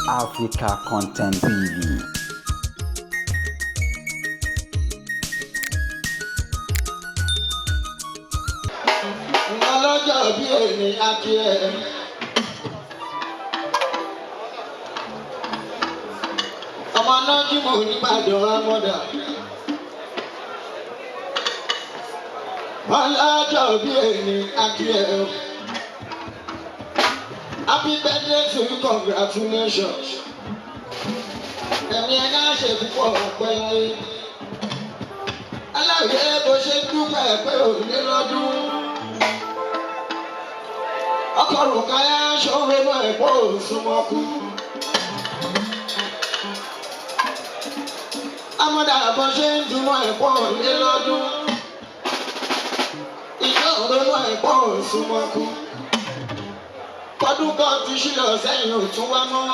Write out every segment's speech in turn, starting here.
Africa Content TV. Ọlọ́jọ́ bí èmi àti ẹ̀. Ọmọ náà jí mò nígbàdàn amọ̀dà. Ọlọ́jọ́ bí èmi àti ẹ̀. Happy birthday to you, congratulations. Ẹ̀mí ẹ̀ náà ṣe púpọ̀ ọ̀pẹ láyé. Aláwìyé bó ṣe dúpẹ́ pé òní lọ́dún. Ọkọ̀rùn káyà ṣòro mọ́ ẹ̀pọ̀ òsùnmọ́kú. Amọ̀dà bọ́ ṣe ń dúnmọ́ ẹ̀pọ̀ òní lọ́dún. Ìjọ òro mọ́ ẹ̀pọ̀ òsùnmọ́kú. Kọ́dún kan ti ṣílọ̀ sẹ́yìn òtún wá mọ́.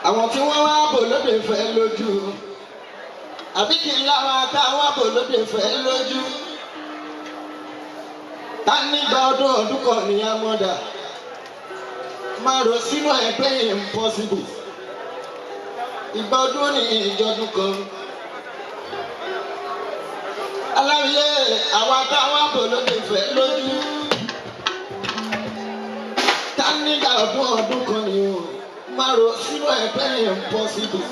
Àwọn tí wọ́n wá bò lóde fẹ́ lójú. Àbí kí n láwọn atáwá bò lóde fẹ́ lójú. Ta nígbà ọdún kan ní amọ̀dà. Máa rò sínú ẹ̀ pé impossible. Ìgbà ọdún ní ìjọdún kan. Aláwìyé àwọn atáwá bò lóde fẹ́ lójú. Ta nígbà ọdún kan ní o. Máa rò sínú ẹ̀ pé impossible.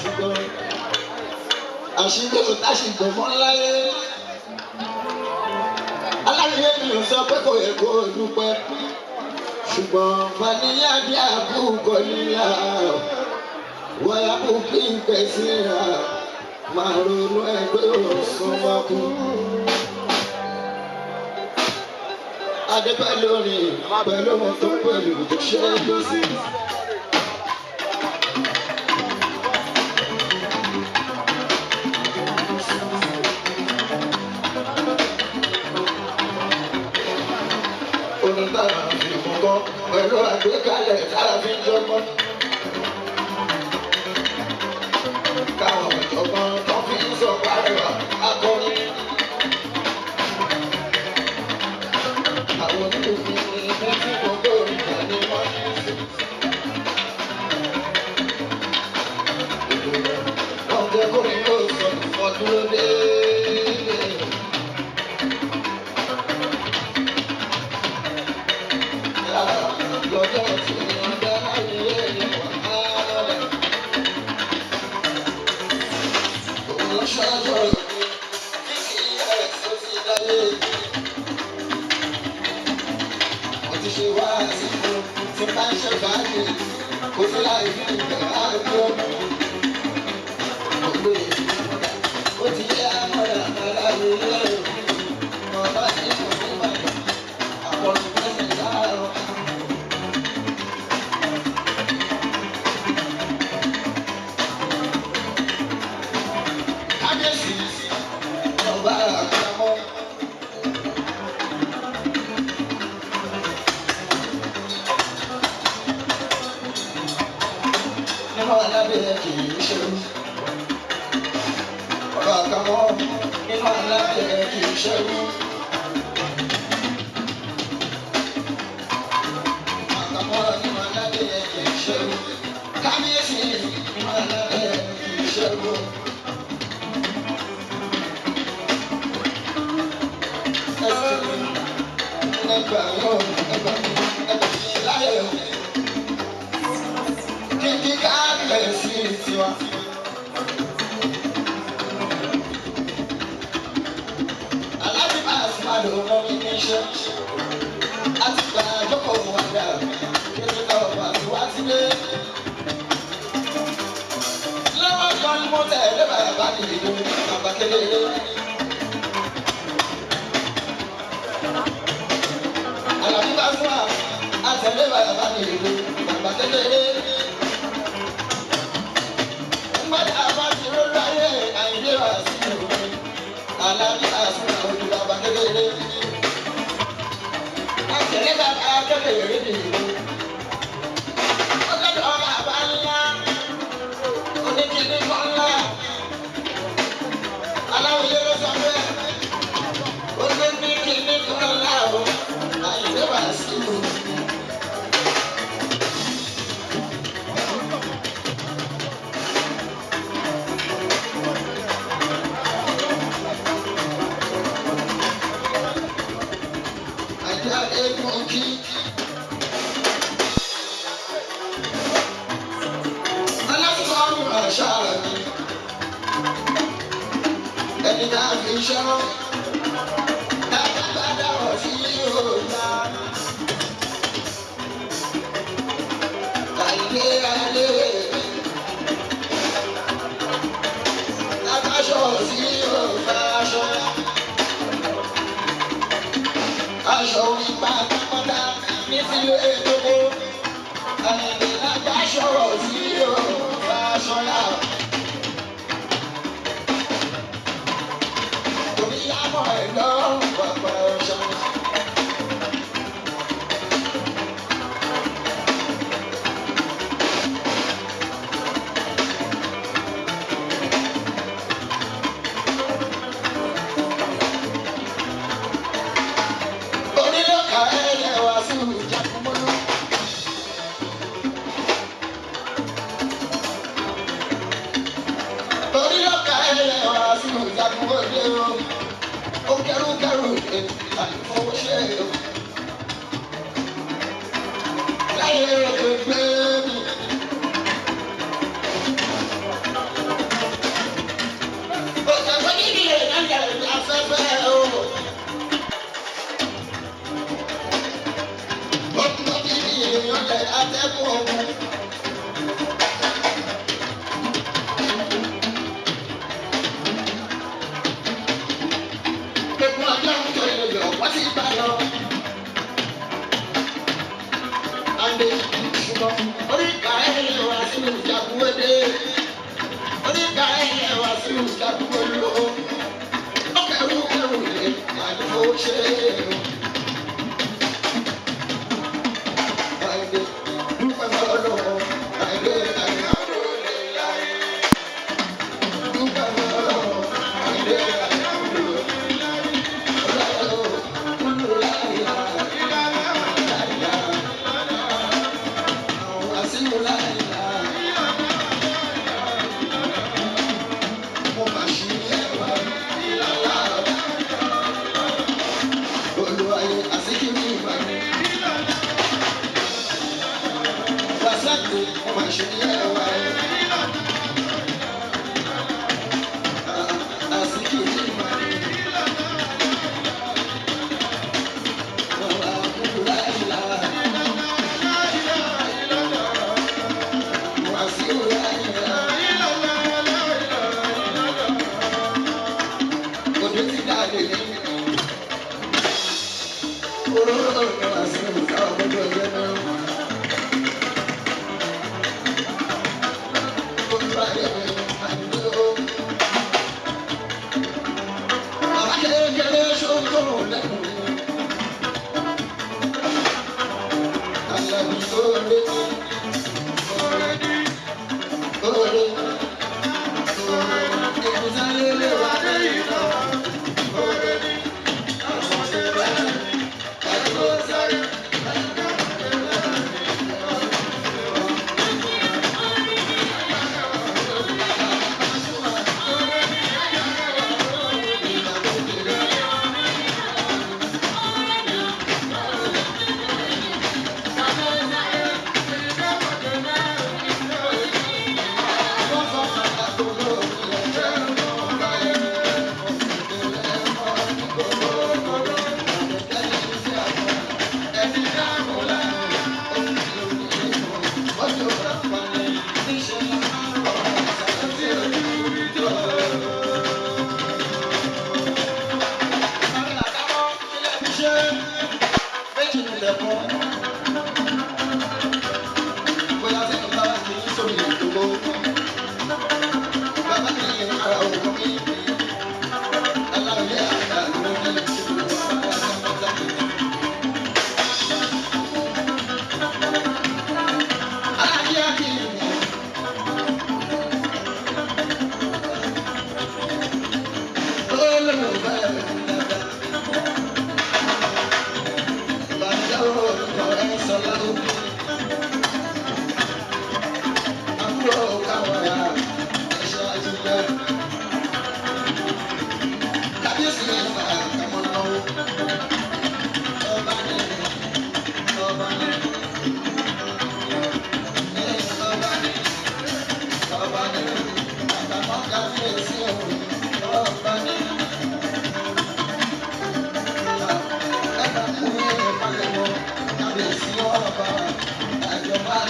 Ṣùgbọ́n àṣìlò táṣìgbọ̀n mọ́ láyé. Aláwìyé mi ò sọ pé kò yẹ kó dúpẹ́. Ṣùgbọ́n fàníyà bí àkókò níyà. Wọ́yà kò kí n pèsè rà. Máa ronú ẹgbẹ́ òsùn wá kú. Adé pẹ̀lú orin pẹ̀lú ohun tó pẹ̀lú ṣé ló sí. Pẹ̀lú àgbékalẹ̀ tára fi ń jọgbọ́n. Káwọn ọ̀jọ̀gbọ́n tó fi ń sọ pariwo akọni. Àwọn onídùúgbò ní ibi tí gbogbo ìgbà ni wọ́n ń sè. Ìdùnnú wọn jẹ́ kó ní kó sọ ọdún lóde. Lọ́jọ́ tí wọ́n dá láyé ẹ̀yẹ wàhálà. Òun ṣáájọ́ kí kì í yẹ tó ti dáyé. Mo ti ṣe wá àsìkò tí bá ń ṣe báyìí. Kò sí láì fi ìgbẹ́ àjọ. Ògbó ìṣúná ó ti yẹ àmọ́ra aláwọ̀ ilé. Mo bá ti ń sọ fún bàbá àpọ̀lù pẹ́sẹ̀ láàárọ̀. Aláwọ̀ iṣẹ́ rán. Tábàbàdà ọ̀sí òòlà. Àìlé alé. Aṣọ ọ̀sí òòlà aṣọ. Aṣọ ìgbà pápátá ní sílé gbogbo. Àìlé aṣọ ọ̀sí òòlà aṣọ yà.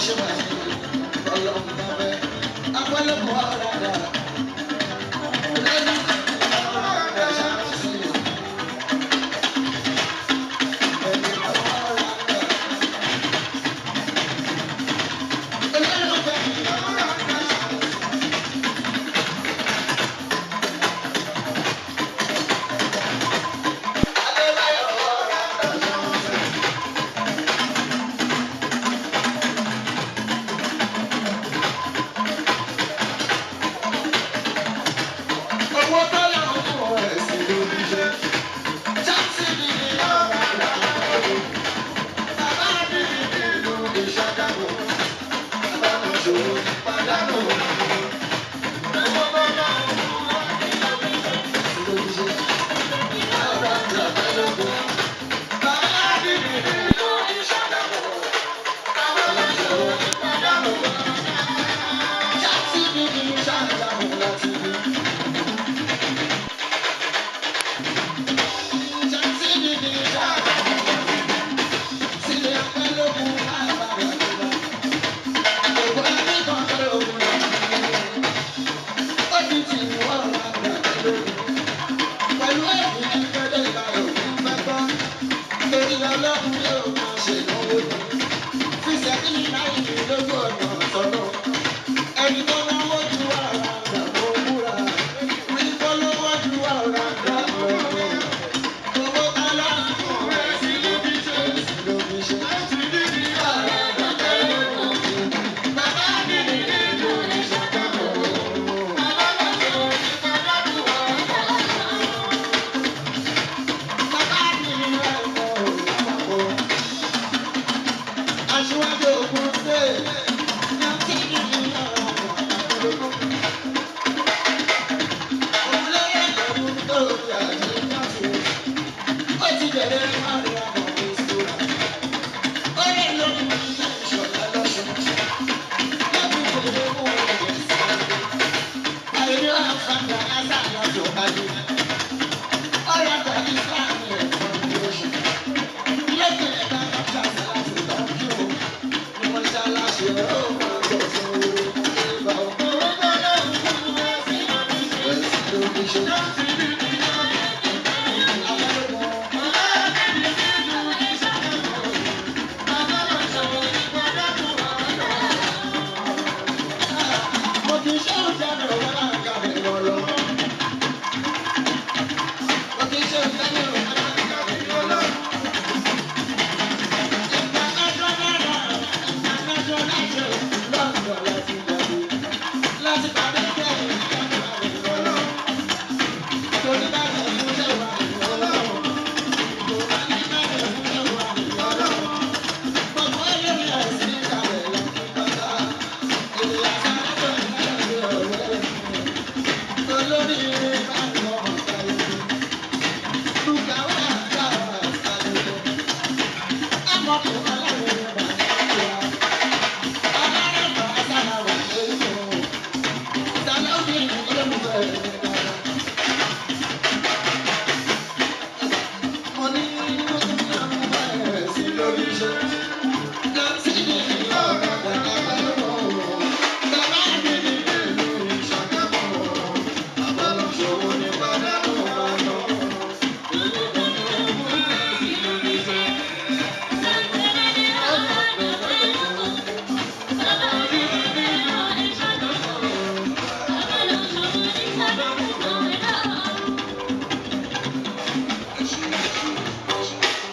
ṣe wà ní ọlọ́run bá fẹ́. Apẹ́lẹ́kùn ọ̀rọ̀ dà. Lẹ́nu ọ̀rọ̀ dà ṣáàṣì. Ẹni ọ̀rọ̀ dà. Ẹlẹ́nu fẹ́ mi ọ̀rọ̀ dà ṣáàṣì. Adébáyọ̀ ọ̀rọ̀ dà ṣáàṣì. Owó tó yà wọ́n fún ẹ̀sìn lórí iṣẹ́. Jáàsì ni ọ̀rọ̀ dà. Bàbá mi nínú ìṣàkàwò. Bàbá mi ṣòro pàdánù. Owó tó yà wọ́n fún ẹ̀sìn lórí iṣẹ́. Ọ̀rọ̀ dà pẹ́lẹ́kùn. Bàbá mi nínú ìṣàkàwò. Bàbá mi ṣòro pàdánù. Jáàsì ni ìṣàkàwò láti bí. Jáàsì ni ìṣàkàwò. Sílẹ̀ pẹ́lẹ́kùn àbára jùlọ. Ògùn ẹni kan tó lóògùn náà. Ó di ti wọ́n ra gbà lóògùn. Pẹ̀lú ẹ̀bùn ní pẹ́lẹ́ ìbáyọ̀ fún fẹ́gbọ́. Torí ọlọ́run yóò máa ṣe ìnáwó ni. Fi sẹ́kìlì láyé mi lójú ọ̀nà ọ̀tọ̀nà. Ẹni tó náwó ju ara gbà mọ́ múra. Rí tó lówó ju ara gbà mọ́ múra. Owó kan lọ́rùn fún ẹ̀ sí lóbi ṣe. Lóbi ṣe. Ọ̀rọ̀ gbà pẹ́lẹ́kùn. Bàbá mi nínú ìṣàkàwò. Bàbá mi ṣòro pàdánù ọ̀rọ̀. Bàbá mi nínú ẹ̀kọ́ òyìnbó. Aṣíwájú òkun ṣe láti nínú ọ̀rọ̀ àpẹẹrẹ. Òun ló yẹ kẹ́rù tó yà ní láti. Ó ti bẹ̀rẹ̀ máàlú àwọn ìṣúra. Ó lè lórí ilé ìṣọ̀lá lọ́sùn. Lẹ́bí kò lè mú ọ̀rẹ́ sáré. Àìrí àǹfààní àṣàlọ́ tó kájú. Ọ̀rọ̀ àgbàdì sáàmì ẹ̀fọn ní oṣù. Lẹ́gbẹ̀ẹ́ ẹ̀ka kọ́kà láti tọ́jú o. Ní mọ́ṣáláṣí ọ̀rọ̀ máa gbọ́ fún orí ìgbà ọ̀pọ̀. Ẹ̀sìn lórí ṣe. Mo kì í ṣe òjáde ọ̀wọ́ náà kábẹ̀ lọ lọ. Mo kì í ṣe òjáde ọ̀wọ́ náà kábẹ̀ lọ lọ. Money,